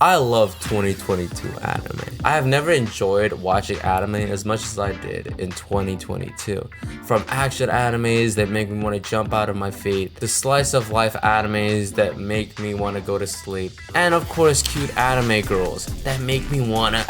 I love 2022 anime. I have never enjoyed watching anime as much as I did in 2022. From action animes that make me want to jump out of my feet, to slice of life animes that make me want to go to sleep, and of course cute anime girls that make me want to...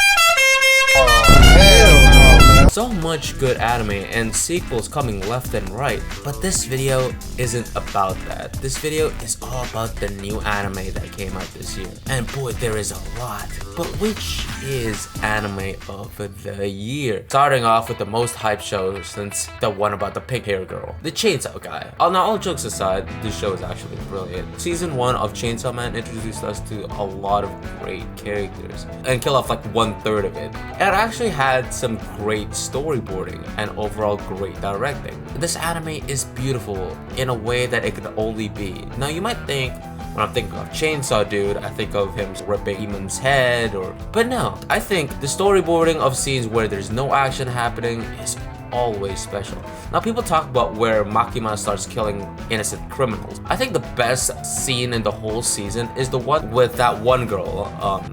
So much good anime and sequels coming left and right, but this video isn't about that. This video is all about the new anime that came out this year. And boy, there is a lot. But which is anime of the year? Starting off with the most hyped show since the one about the pink hair girl, the Chainsaw Guy. Now all jokes aside, this show is actually brilliant. Season 1 of Chainsaw Man introduced us to a lot of great characters and killed off like 1/3 of it. It actually had some great storyboarding and overall great directing. This anime is beautiful in a way that it could only be. Now you might think, when I'm thinking of Chainsaw Dude, I think of him ripping Eamon's head but no, I think the storyboarding of scenes where there's no action happening is always special. Now people talk about where Makima starts killing innocent criminals. I think the best scene in the whole season is the one with that one girl,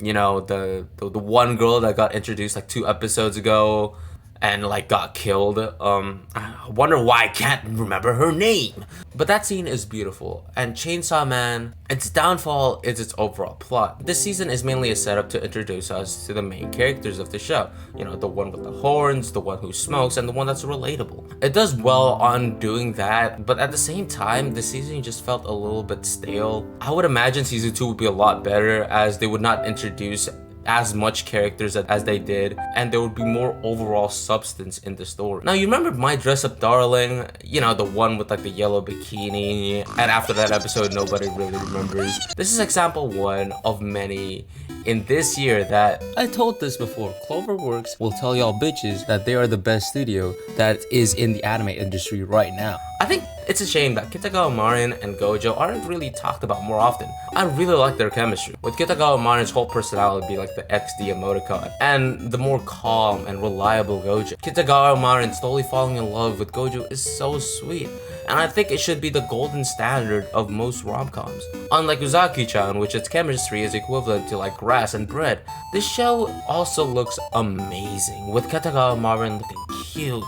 you know, the one girl that got introduced like 2 episodes ago and like got killed. I wonder why I can't remember her name. But that scene is beautiful, and Chainsaw Man, its downfall is its overall plot. This season is mainly a setup to introduce us to the main characters of the show. You know, the one with the horns, the one who smokes, and the one that's relatable. It does well on doing that, but at the same time, the season just felt a little bit stale. I would imagine season 2 would be a lot better, as they would not introduce as much characters as they did, and there would be more overall substance in the story. Now you remember My Dress Up Darling, you know, the one with like the yellow bikini, and after that episode nobody really remembers. This is example 1 of many in this year that I told this before. Cloverworks will tell y'all bitches that they are the best studio that is in the anime industry right now. I think it's a shame that Kitagawa Marin and Gojo aren't really talked about more often. I really like their chemistry, with Kitagawa Marin's whole personality be like the XD emoticon, and the more calm and reliable Gojo. Kitagawa Marin slowly falling in love with Gojo is so sweet, and I think it should be the golden standard of most rom-coms. Unlike Uzaki-chan, which its chemistry is equivalent to like grass and bread, this show also looks amazing, with Kitagawa Marin looking cute,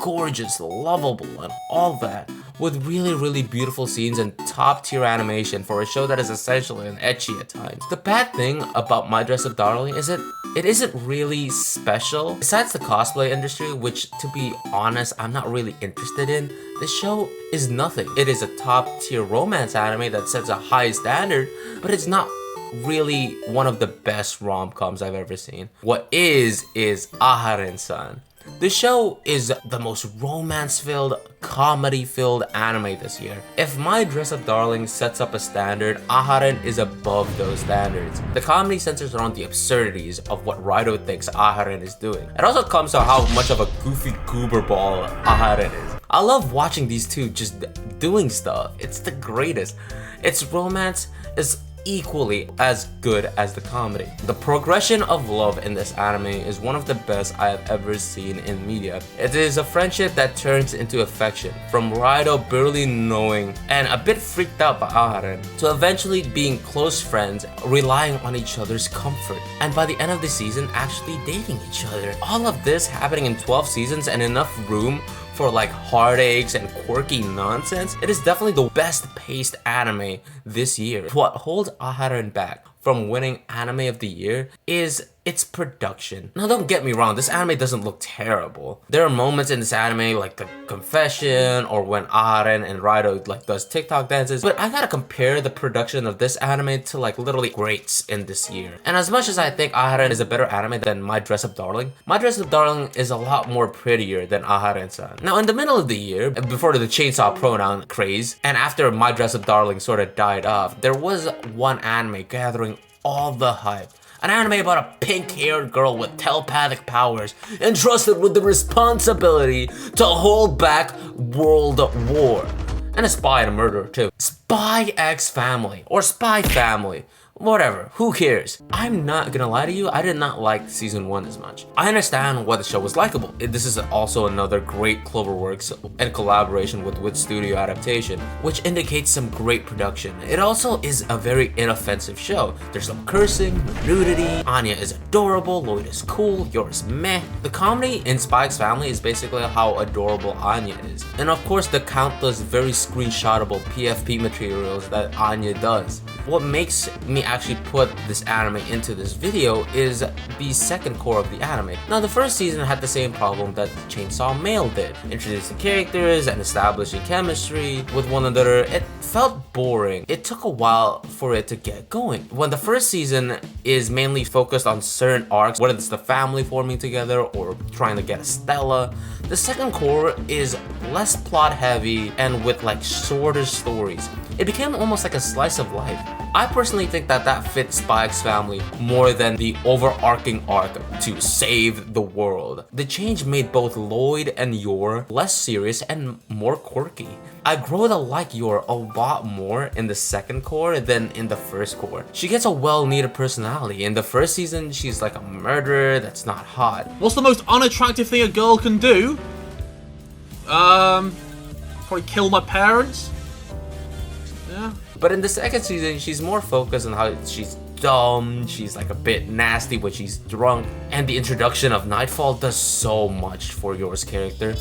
gorgeous, lovable, and all that, with really beautiful scenes and top tier animation for a show that is essentially an ecchi at times. The bad thing about My Dress Up Darling is that it isn't really special. Besides the cosplay industry, which to be honest, I'm not really interested in, the show is nothing. It is a top tier romance anime that sets a high standard, but it's not really one of the best rom-coms I've ever seen. What is aharen-san. The show is the most romance-filled, comedy-filled anime this year. If My Dress Up Darling sets up a standard, Aharen is above those standards. The comedy centers around the absurdities of what Raido thinks Aharen is doing. It also comes to how much of a goofy goober ball Aharen is. I love watching these two just doing stuff. It's the greatest. Its romance is equally as good as the comedy. The progression of love in this anime is one of the best I have ever seen in media. It is a friendship that turns into affection, from Raido barely knowing and a bit freaked out by Aharen, to eventually being close friends, relying on each other's comfort, and by the end of the season actually dating each other. All of this happening in 12 seasons and enough room for like heartaches and quirky nonsense. It is definitely the best paced anime this year. What holds Aharen back from winning Anime of the Year is its production. Now don't get me wrong, this anime doesn't look terrible. There are moments in this anime like the confession or when Aharen and Raido like does TikTok dances, but I gotta compare the production of this anime to like literally greats in this year. And as much as I think Aharen is a better anime than My Dress Up Darling, My Dress Up Darling is a lot more prettier than Aharen-san. Now in the middle of the year, before the chainsaw pronoun craze, and after My Dress Up Darling sort of died off, there was one anime gathering all the hype. An anime about a pink-haired girl with telepathic powers entrusted with the responsibility to hold back world war. And a spy and a murderer too. Spy X Family, or Spy Family, Whatever, who cares? I'm not gonna lie to you, I did not like season 1 as much. I understand why the show was likable. This is also another great Cloverworks and collaboration with studio adaptation, which indicates some great production. It also is a very inoffensive show. There's no cursing, no nudity, Anya is adorable, Lloyd is cool, Yor's meh. The comedy in Spy X Family is basically how adorable Anya is. And of course the countless very screenshotable PFP materials that Anya does. What makes me actually put this anime into this video is the second core of the anime. Now the first season had the same problem that Chainsaw Mail did, introducing characters and establishing chemistry with one another. It felt boring. It took a while for it to get going. When the first season is mainly focused on certain arcs, whether it's the family forming together or trying to get Stella, the second core is less plot heavy and with like shorter stories. It became almost like a slice of life. I personally think that fits Spy X Family more than the overarching arc to save the world. The change made both Lloyd and Yor less serious and more quirky. I grow to like Yor a lot more in the second core than in the first core. She gets a well-needed personality. In the first season, she's like a murderer that's not hot. What's the most unattractive thing a girl can do? Probably kill my parents. Yeah. But in the second season, she's more focused on how she's dumb, she's like a bit nasty when she's drunk, and the introduction of Nightfall does so much for Yor's character,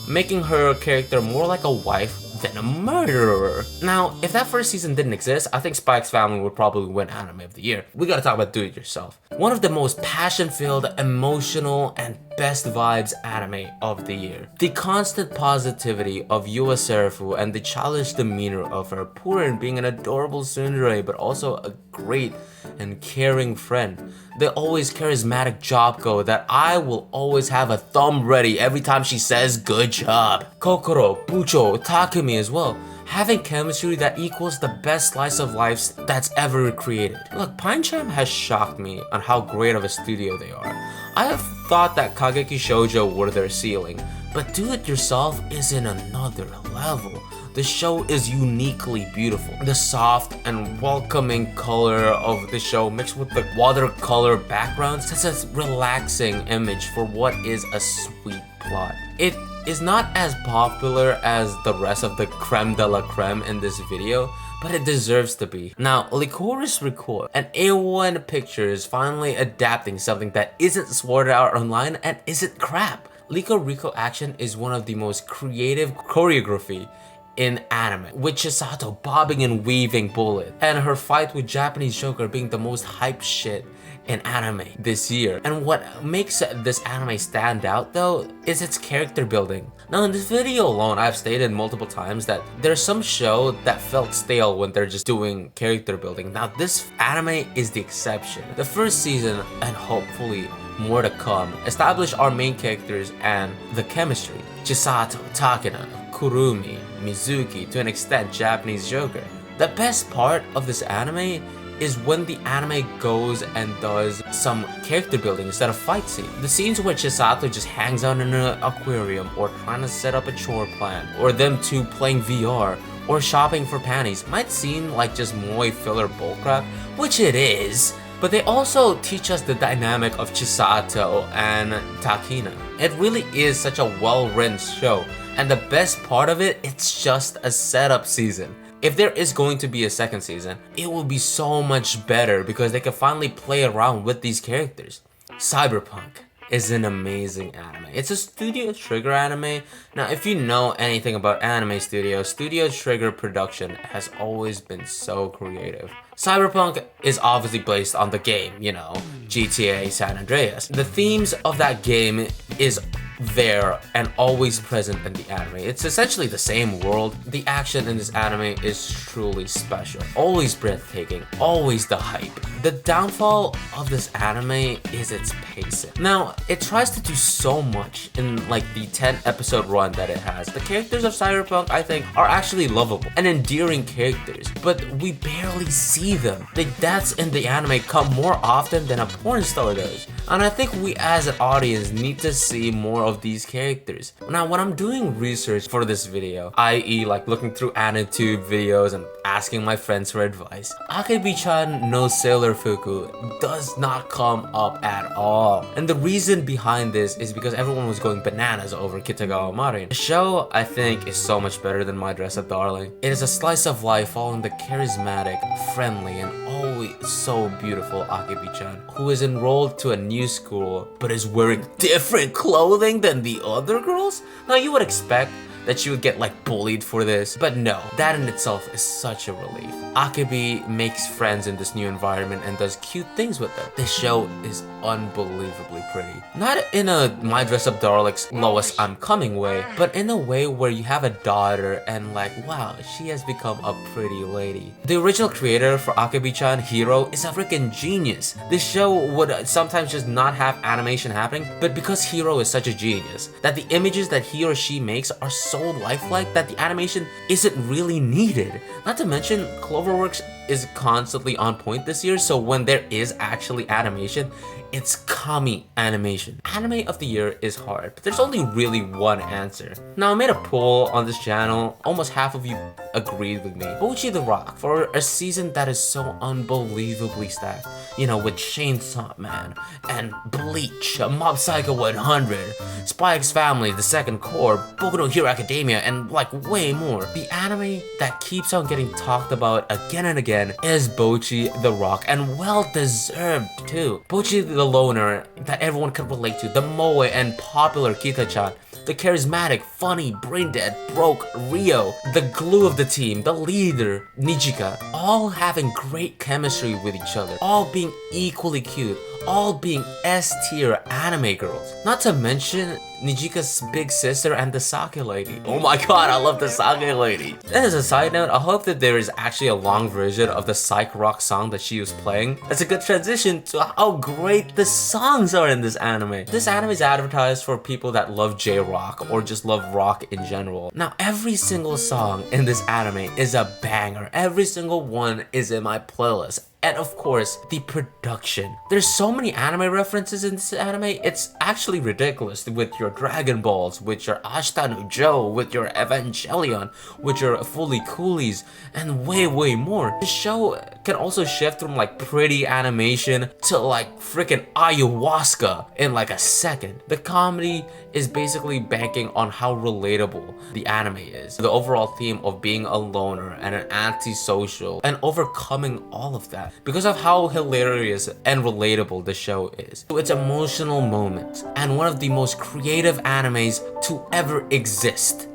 making her character more like a wife than a murderer. Now, if that first season didn't exist, I think Spy X Family would probably win Anime of the Year. We gotta talk about Do It Yourself. One of the most passion-filled, emotional, and best vibes anime of the year. The constant positivity of Yua Serafu and the childish demeanor of her, Purin being an adorable tsundere but also a great and caring friend. The always charismatic Jobko that I will always have a thumb ready every time she says good job. Kokoro, Bucho, Takumi as well. Having chemistry that equals the best slice of life that's ever created. Look, Pinecham has shocked me on how great of a studio they are. I have thought that Kageki Shoujo were their ceiling, but Do It Yourself is in another level. The show is uniquely beautiful. The soft and welcoming color of the show mixed with the watercolor background sets a relaxing image for what is a sweet plot. It is not as popular as the rest of the creme de la creme in this video, but it deserves to be. Now, Licorice Record and A1 Pictures finally adapting something that isn't Sword Art Online and isn't crap. Liko Rico Action is one of the most creative choreography in anime, with Chisato bobbing and weaving bullet, and her fight with Japanese Joker being the most hype shit in anime this year. And what makes this anime stand out though is its character building. Now in this video alone, I've stated multiple times that there's some show that felt stale when they're just doing character building. Now this anime is the exception. The first season, and hopefully more to come, establish our main characters and the chemistry. Chisato, Takena, Kurumi, Mizuki, to an extent Japanese Joker. The best part of this anime is when the anime goes and does some character building instead of fight scene. The scenes where Chisato just hangs out in an aquarium, or trying to set up a chore plan, or them two playing VR, or shopping for panties might seem like just moe filler bullcrap, which it is, but they also teach us the dynamic of Chisato and Takina. It really is such a well-written show, and the best part of it, it's just a setup season. If there is going to be a second season, it will be so much better because they can finally play around with these characters. Cyberpunk is an amazing anime. It's a Studio Trigger anime. Now, if you know anything about anime studios, Studio Trigger production has always been so creative. Cyberpunk is obviously based on the game, you know, GTA San Andreas. The themes of that game is there and always present in the anime. It's essentially the same world. The action in this anime is truly special. Always breathtaking, always the hype. The downfall of this anime is its pacing. Now, it tries to do so much in like the 10 episode run that it has. The characters of Cyberpunk, I think, are actually lovable and endearing characters, but we barely see them. The deaths in the anime come more often than a porn star does. And I think we as an audience need to see more of these characters. Now, when I'm doing research for this video, i.e. like looking through AniTube videos and asking my friends for advice, Akebi-chan no Sailor Fuku does not come up at all. And the reason behind this is because everyone was going bananas over Kitagawa Marin. The show, I think, is so much better than My Dress Up Darling. It is a slice of life following the charismatic, friendly, and always so beautiful Akebi-chan, who is enrolled to a new school but is wearing different clothing than the other girls. Now, you would expect that she would get like bullied for this, but no, that in itself is such a relief. Akebi makes friends in this new environment and does cute things with them. This show is unbelievably pretty. Not in a My Dress Up Darling's Lois I'm Coming way, but in a way where you have a daughter and like, wow, she has become a pretty lady. The original creator for Akebi-chan, Hiro, is a freaking genius. This show would sometimes just not have animation happening, but because Hiro is such a genius, that the images that he or she makes are so lifelike that the animation isn't really needed. Not to mention, Cloverworks is constantly on point this year, so when there is actually animation, it's kami animation. Anime of the year is hard, but there's only really one answer. Now, I made a poll on this channel. Almost half of you agreed with me. Bocchi the Rock, for a season that is so unbelievably stacked. You know, with Chainsaw Man, and Bleach, Mob Psycho 100, Spy X Family, The Second Core, Boku no Hero Academia, and like way more. The anime that keeps on getting talked about again and again is Bocchi the Rock, and well deserved too. Bocchi the Loner that everyone can relate to, the moe and popular Kita-chan, the charismatic, funny, brain-dead, broke Rio, the glue of the team, the leader, Nijika, all having great chemistry with each other, all being equally cute, all being S-tier anime girls. Not to mention Nijika's big sister and the sake lady. Oh my god, I love the sake lady. And as a side note, I hope that there is actually a long version of the psych rock song that she was playing. That's a good transition to how great the songs are in this anime. This anime is advertised for people that love J-rock or just love rock in general. Now, every single song in this anime is a banger. Every single one is in my playlist. And of course, the production. There's so many anime references in this anime, it's actually ridiculous. With your Dragon Balls, with your Ashita no Joe, with your Evangelion, with your Fully Coolies, and way more. The show can also shift from like pretty animation to like freaking ayahuasca in like a second. The comedy is basically banking on how relatable the anime is. The overall theme of being a loner and an antisocial and overcoming all of that because of how hilarious and relatable the show is. So it's emotional moments and one of the most creative animes to ever exist.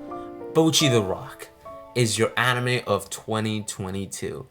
Bocchi the Rock is your anime of 2022.